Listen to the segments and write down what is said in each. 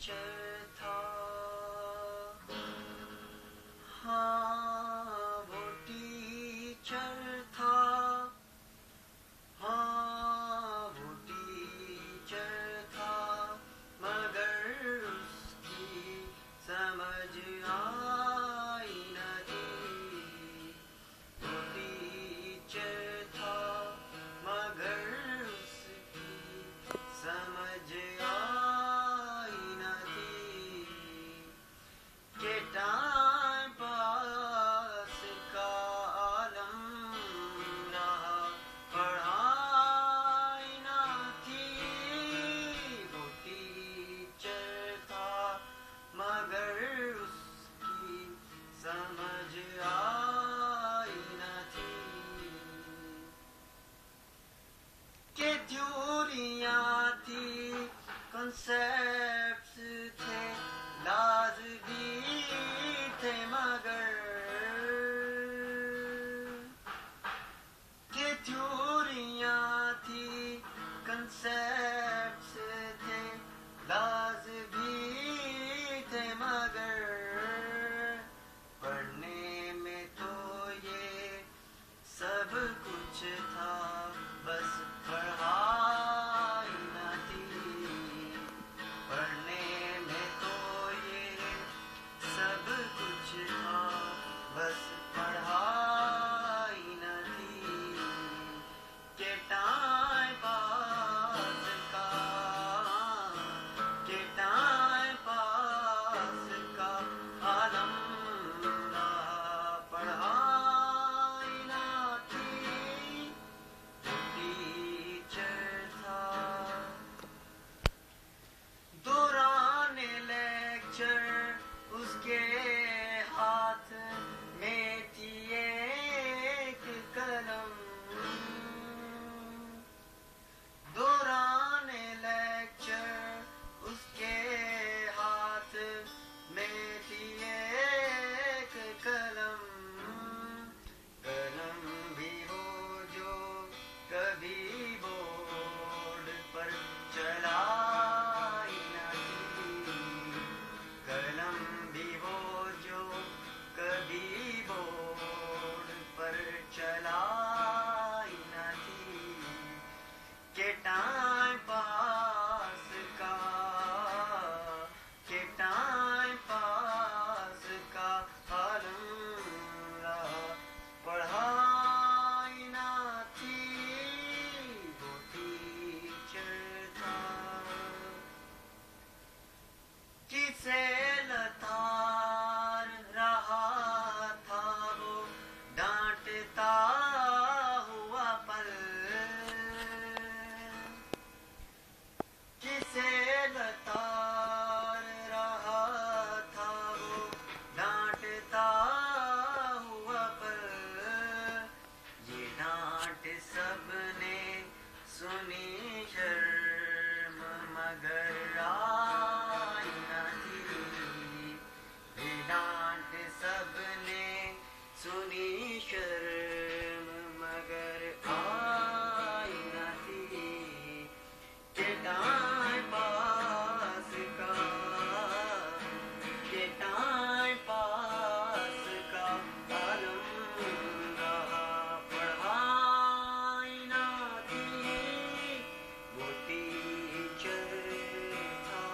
تھا، ہاں وہ ٹیچر تھا، ہاں وہ ٹیچر تھا، مگر اس کی سمجھ آئی نہ تھی. وہ ٹیچر تھا مگر اس کی سمجھ آئی نہ تھی کہ ٹائم پاس کا عالم رہا، پڑھائی نہ تھی. وہ ٹیچر تھا مگر اس کی سمجھ آئی نہ تھی کہ تھیوریاں تھی، کنسیپٹس تھے، لاز بھی تھے، مگر کہ تھیوریاں تھی، کنسیپٹس تھے، لاز بھی تھے، مگر پڑھنے میں تو یہ سب کچھ تھا، بس پڑھائی نہ تھی. پڑھنے میں تو یہ سب کچھ تھا، بس پڑھائی نہ تھی کہ ٹائم پاس کا، کہ ٹائم پاس کا عالم رہا، پڑھائی نہ تھی. ٹیچر تھا دوران لیکچر اس کے ہاتھ میں تھی ایک قلم. دوران لیکچر اس کے ہاتھ میں تھی ایک قلم. قلم بھی ہو جو کبھی بورڈ پر چلائی نہ تھی. قلم بھی ہو جو کبھی بورڈ پر چلائی نہ تھی کہ ٹائم پاس کا، کہ ٹائم پاس کا عالم رہا، پڑھائی نہ تھی. وہ ٹیچر تھا کسے لتار رہا تھا، وہ ڈانٹتا ہوا پل. کسے لتار رہا تھا، وہ ڈانٹتا ہوا پل. یہ ڈانٹ سب نے سنی، شرم مگر آئی نہ تھی. یہ ڈانٹ سب نے سنی، شرم مگر آئی نہ تھی کہ ٹائم پاس کا، کہ ٹائم پاس کا عالم رہا، پڑھائی نہ تھی. وہ ٹیچر تھا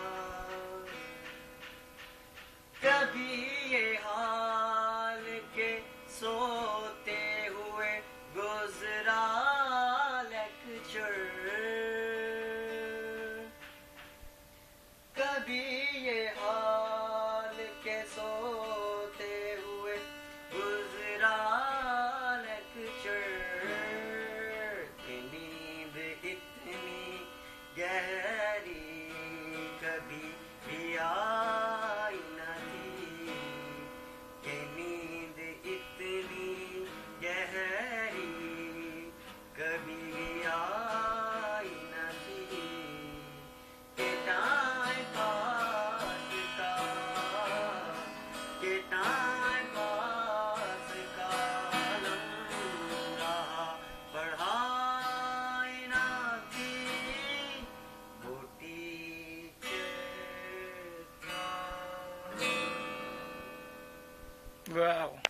کبھی یہ حال کہ سوتے ہوئے گزرا لیکچر. کبھی یہ حال کہ سوتے ہوئے گزرا لیکچر. کہ نیند اتنی گہری کبھی بھی آئی نہ تھی، کہ نیند اتنی گہری کبھی بھی آئی نہ تھی کہ ٹائم پاس کا، کہ ٹائم پاس کا عالم رہا، پڑھائی نہ تھی. Wow.